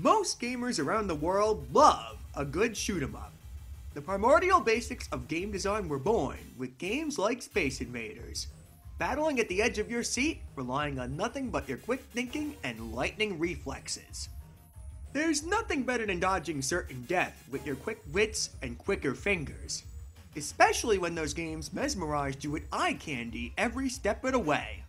Most gamers around the world love a good shoot 'em up. The primordial basics of game design were born with games like Space Invaders, battling at the edge of your seat, relying on nothing but your quick thinking and lightning reflexes. There's nothing better than dodging certain death with your quick wits and quicker fingers, especially when those games mesmerized you with eye candy every step of the way.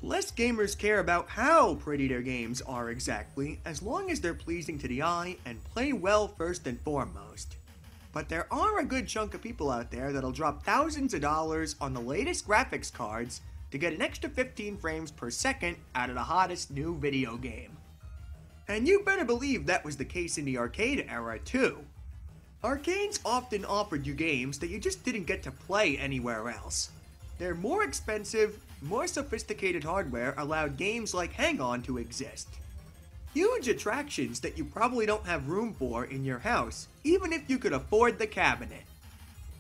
Less gamers care about how pretty their games are exactly, as long as they're pleasing to the eye and play well first and foremost. But there are a good chunk of people out there that'll drop thousands of dollars on the latest graphics cards to get an extra 15 frames per second out of the hottest new video game. And you better believe that was the case in the arcade era too. Arcades often offered you games that you just didn't get to play anywhere else. Their more expensive, more sophisticated hardware allowed games like Hang-On to exist. Huge attractions that you probably don't have room for in your house, even if you could afford the cabinet.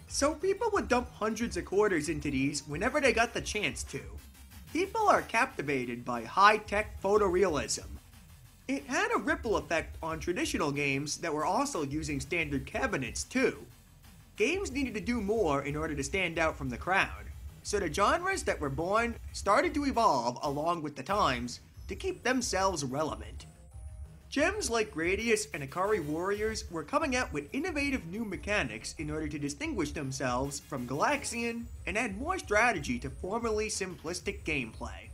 So people would dump hundreds of quarters into these whenever they got the chance to. People are captivated by high-tech photorealism. It had a ripple effect on traditional games that were also using standard cabinets too. Games needed to do more in order to stand out from the crowd, so the genres that were born started to evolve along with the times to keep themselves relevant. Gems like Darius and Ikari Warriors were coming out with innovative new mechanics in order to distinguish themselves from Galaxian and add more strategy to formerly simplistic gameplay,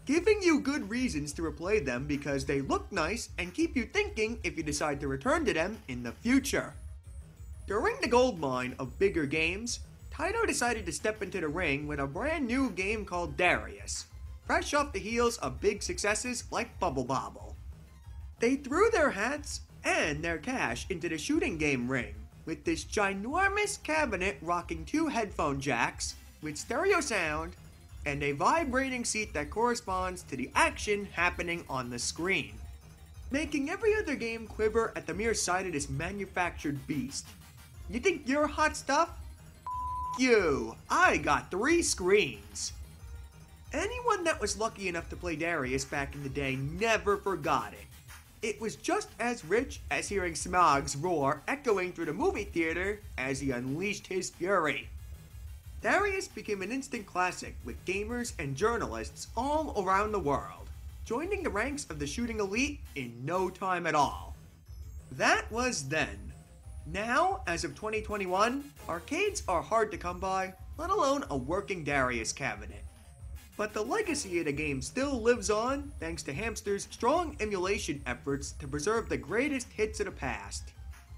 giving you good reasons to replay them because they look nice and keep you thinking if you decide to return to them in the future. During the goldmine of bigger games, Taito decided to step into the ring with a brand new game called Darius, fresh off the heels of big successes like Bubble Bobble. They threw their hats and their cash into the shooting game ring, with this ginormous cabinet rocking 2 headphone jacks with stereo sound and a vibrating seat that corresponds to the action happening on the screen, making every other game quiver at the mere sight of this manufactured beast. You think you're hot stuff? You! I got 3 screens! Anyone that was lucky enough to play Darius back in the day never forgot it. It was just as rich as hearing Smaug's roar echoing through the movie theater as he unleashed his fury. Darius became an instant classic with gamers and journalists all around the world, joining the ranks of the shooting elite in no time at all. That was then. Now, as of 2021, arcades are hard to come by, let alone a working Darius cabinet. But the legacy of the game still lives on thanks to Hamster's strong emulation efforts to preserve the greatest hits of the past,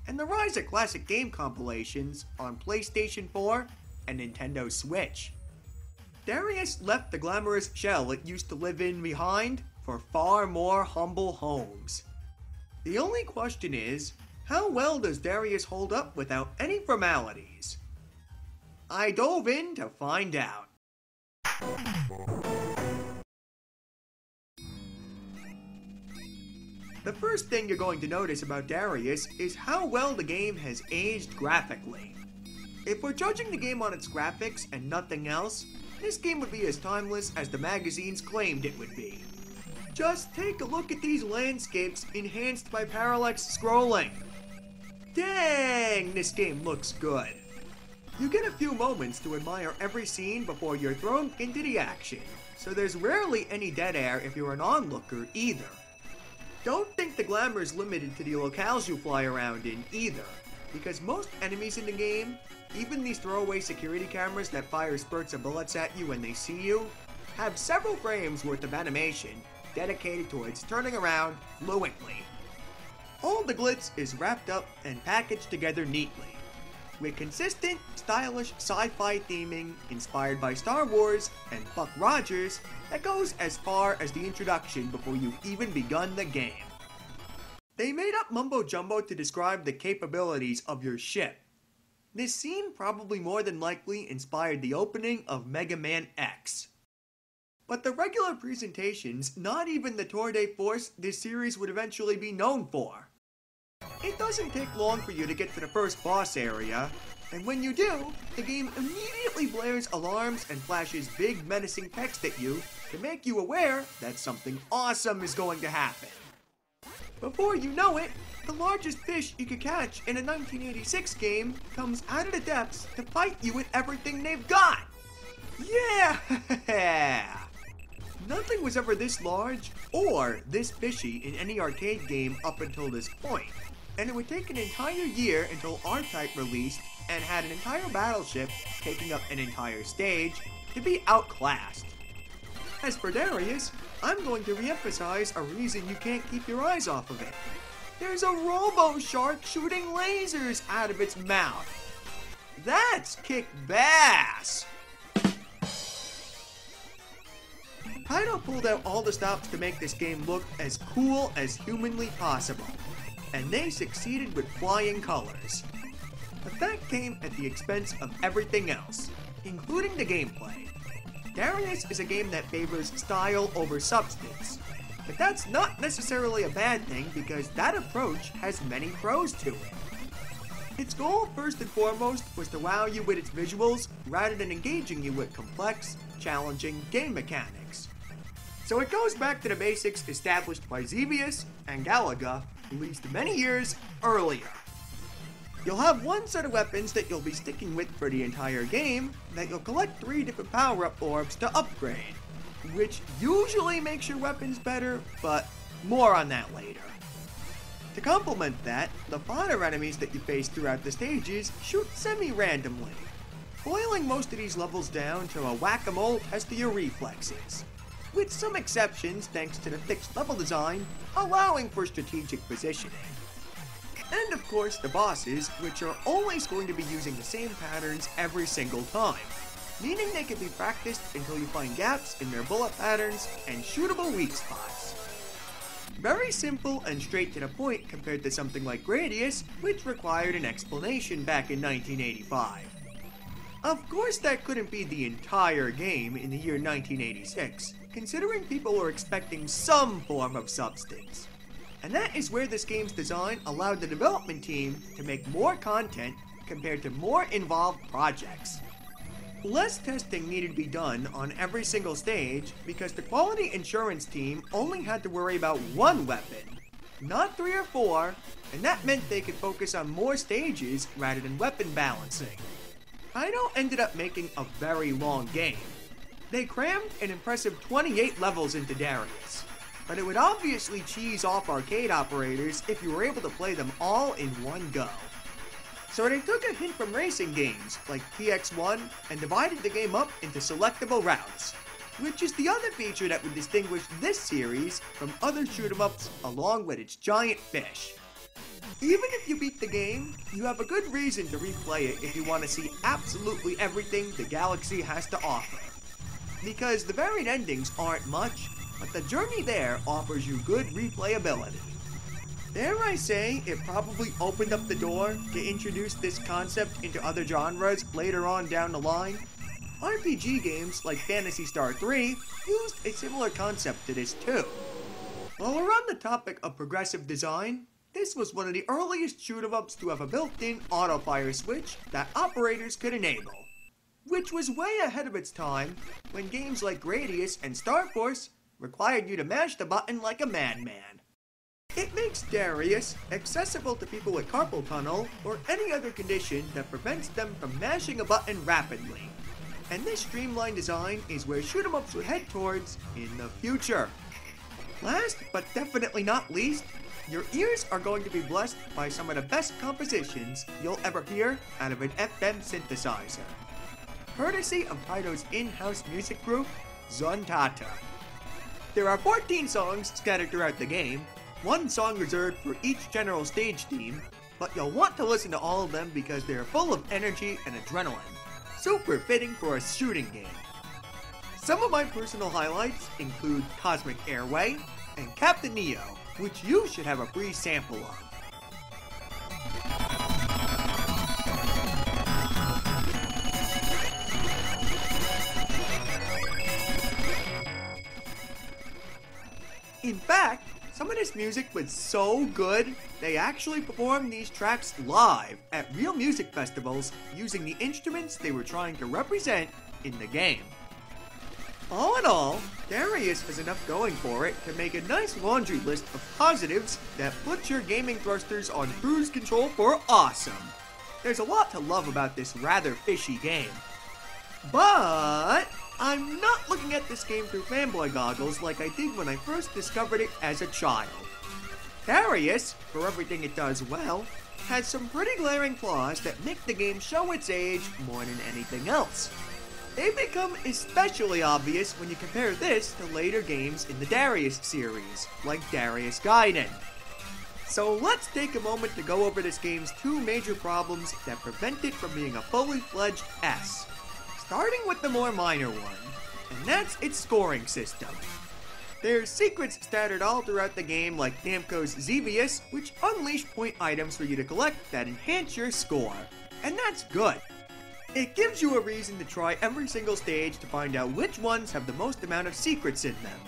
and the rise of classic game compilations on PlayStation 4 and Nintendo Switch. Darius left the glamorous shell it used to live in behind for far more humble homes. The only question is, how well does Darius hold up without any formalities? I dove in to find out. The first thing you're going to notice about Darius is how well the game has aged graphically. If we're judging the game on its graphics and nothing else, this game would be as timeless as the magazines claimed it would be. Just take a look at these landscapes enhanced by parallax scrolling. Dang, this game looks good. You get a few moments to admire every scene before you're thrown into the action, so there's rarely any dead air if you're an onlooker either. Don't think the glamour is limited to the locales you fly around in either, because most enemies in the game, even these throwaway security cameras that fire spurts of bullets at you when they see you, have several frames worth of animation dedicated towards turning around fluently. All the glitz is wrapped up and packaged together neatly, with consistent, stylish sci-fi theming inspired by Star Wars and Buck Rogers that goes as far as the introduction before you've even begun the game. They made up mumbo-jumbo to describe the capabilities of your ship. This scene probably more than likely inspired the opening of Mega Man X. But the regular presentations, not even the tour de force this series would eventually be known for. It doesn't take long for you to get to the first boss area, and when you do, the game immediately blares alarms and flashes big menacing text at you to make you aware that something awesome is going to happen. Before you know it, the largest fish you could catch in a 1986 game comes out of the depths to fight you with everything they've got. Yeah! Nothing was ever this large or this fishy in any arcade game up until this point, and it would take an entire year until R-Type released and had an entire battleship taking up an entire stage to be outclassed. As for Darius, I'm going to re-emphasize a reason you can't keep your eyes off of it. There's a robo-shark shooting lasers out of its mouth. That's kick-bass! Taito pulled out all the stops to make this game look as cool as humanly possible, and they succeeded with flying colors. But that came at the expense of everything else, including the gameplay. Darius is a game that favors style over substance, but that's not necessarily a bad thing because that approach has many pros to it. Its goal, first and foremost, was to wow you with its visuals rather than engaging you with complex, challenging game mechanics. So it goes back to the basics established by Xevious and Galaga, released many years earlier. You'll have one set of weapons that you'll be sticking with for the entire game that you'll collect 3 different power-up orbs to upgrade, which usually makes your weapons better, but more on that later. To complement that, the fodder enemies that you face throughout the stages shoot semi-randomly, boiling most of these levels down to a whack-a-mole test of your reflexes, with some exceptions thanks to the fixed level design allowing for strategic positioning. And of course the bosses, which are always going to be using the same patterns every single time, meaning they can be practiced until you find gaps in their bullet patterns and shootable weak spots. Very simple and straight to the point compared to something like Gradius, which required an explanation back in 1985. Of course that couldn't be the entire game in the year 1986, considering people were expecting some form of substance. And that is where this game's design allowed the development team to make more content compared to more involved projects. Less testing needed to be done on every single stage because the quality assurance team only had to worry about one weapon, not 3 or 4, and that meant they could focus on more stages rather than weapon balancing. Taito ended up making a very long game. They crammed an impressive 28 levels into Darius, but it would obviously cheese off arcade operators if you were able to play them all in one go. So they took a hint from racing games like PX1 and divided the game up into selectable routes, which is the other feature that would distinguish this series from other shoot-em-ups along with its giant fish. Even if you beat the game, you have a good reason to replay it if you want to see absolutely everything the galaxy has to offer. Because the varied endings aren't much, but the journey there offers you good replayability. Dare I say, it probably opened up the door to introduce this concept into other genres later on down the line. RPG games like Phantasy Star 3 used a similar concept to this too. While we're on the topic of progressive design, this was one of the earliest shoot-em-ups to have a built-in auto-fire switch that operators could enable, which was way ahead of its time when games like Gradius and Star Force required you to mash the button like a madman. It makes Darius accessible to people with carpal tunnel or any other condition that prevents them from mashing a button rapidly. And this streamlined design is where shoot-em-ups will head towards in the future. Last but definitely not least, your ears are going to be blessed by some of the best compositions you'll ever hear out of an FM synthesizer, courtesy of Taito's in-house music group, Zontata. There are 14 songs scattered throughout the game, one song reserved for each general stage theme, but you'll want to listen to all of them because they are full of energy and adrenaline, super fitting for a shooting game. Some of my personal highlights include Cosmic Airway and Captain Neo, which you should have a free sample of. In fact, some of this music was so good, they actually performed these tracks live at real music festivals using the instruments they were trying to represent in the game. All in all, Darius has enough going for it to make a nice laundry list of positives that puts your gaming thrusters on cruise control for awesome. There's a lot to love about this rather fishy game. But I'm not looking at this game through fanboy goggles like I did when I first discovered it as a child. Darius, for everything it does well, has some pretty glaring flaws that make the game show its age more than anything else. They become especially obvious when you compare this to later games in the Darius series, like Darius Gaiden. So let's take a moment to go over this game's two major problems that prevent it from being a fully fledged S. Starting with the more minor one, and that's its scoring system. There's secrets scattered all throughout the game like Namco's Xevious, which unleash point items for you to collect that enhance your score. And that's good. It gives you a reason to try every single stage to find out which ones have the most amount of secrets in them.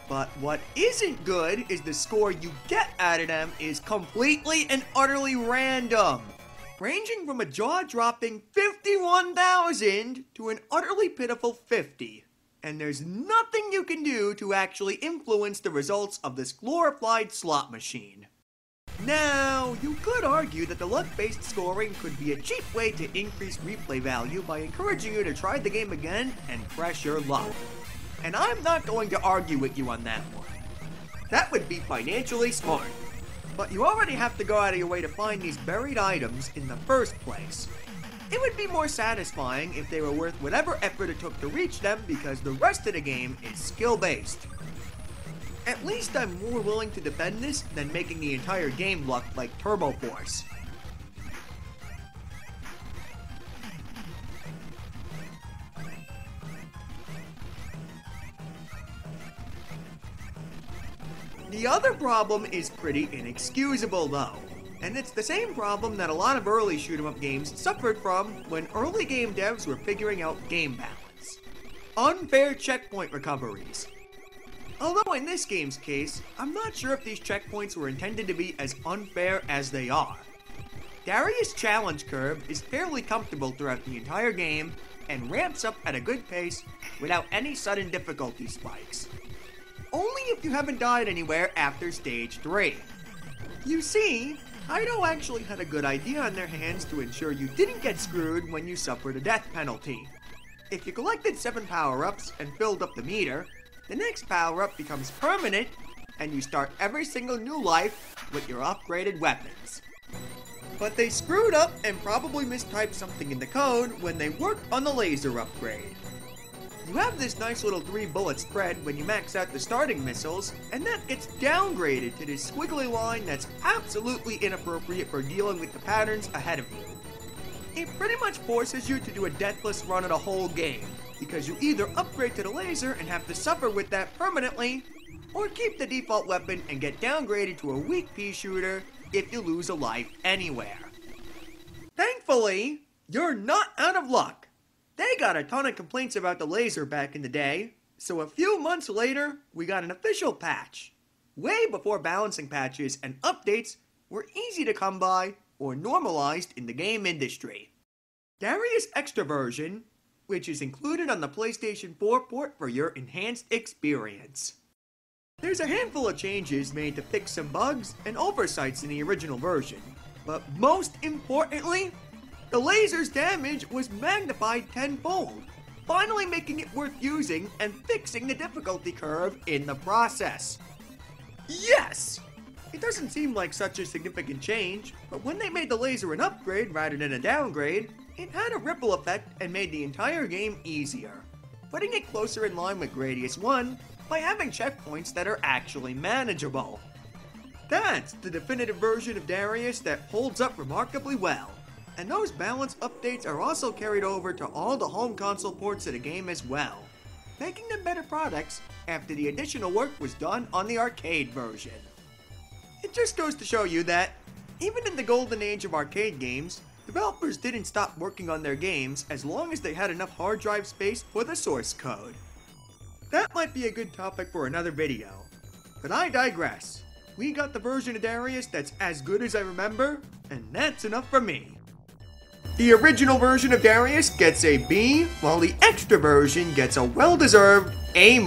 But what isn't good is the score you get out of them is completely and utterly random, ranging from a jaw-dropping 51,000 to an utterly pitiful 50. And there's nothing you can do to actually influence the results of this glorified slot machine. Now, you could argue that the luck-based scoring could be a cheap way to increase replay value by encouraging you to try the game again and press your luck. And I'm not going to argue with you on that one. That would be financially smart. But you already have to go out of your way to find these buried items in the first place. It would be more satisfying if they were worth whatever effort it took to reach them because the rest of the game is skill-based. At least I'm more willing to defend this than making the entire game look like Turbo Force. The other problem is pretty inexcusable though, and it's the same problem that a lot of early shoot-'em-up games suffered from when early game devs were figuring out game balance. Unfair checkpoint recoveries. Although in this game's case, I'm not sure if these checkpoints were intended to be as unfair as they are. Darius' challenge curve is fairly comfortable throughout the entire game and ramps up at a good pace without any sudden difficulty spikes. Only if you haven't died anywhere after stage 3. You see, Kaido actually had a good idea on their hands to ensure you didn't get screwed when you suffered a death penalty. If you collected 7 power-ups and filled up the meter, the next power-up becomes permanent, and you start every single new life with your upgraded weapons. But they screwed up and probably mistyped something in the code when they worked on the laser upgrade. You have this nice little 3-bullet spread when you max out the starting missiles, and that gets downgraded to this squiggly line that's absolutely inappropriate for dealing with the patterns ahead of you. It pretty much forces you to do a deathless run of the whole game, because you either upgrade to the laser and have to suffer with that permanently, or keep the default weapon and get downgraded to a weak pea shooter if you lose a life anywhere. Thankfully, you're not out of luck. They got a ton of complaints about the laser back in the day, so a few months later, we got an official patch. Way before balancing patches and updates were easy to come by or normalized in the game industry. Darius Extra version, which is included on the PlayStation 4 port for your enhanced experience. There's a handful of changes made to fix some bugs and oversights in the original version, but most importantly, the laser's damage was magnified tenfold, finally making it worth using and fixing the difficulty curve in the process. Yes! It doesn't seem like such a significant change, but when they made the laser an upgrade rather than a downgrade, it had a ripple effect and made the entire game easier, putting it closer in line with Gradius 1 by having checkpoints that are actually manageable. That's the definitive version of Darius that holds up remarkably well. And those balance updates are also carried over to all the home console ports of the game as well, making them better products after the additional work was done on the arcade version. It just goes to show you that, even in the golden age of arcade games, developers didn't stop working on their games as long as they had enough hard drive space for the source code. That might be a good topic for another video, but I digress. We got the version of Darius that's as good as I remember, and that's enough for me. The original version of Darius gets a B, while the extra version gets a well-deserved A-.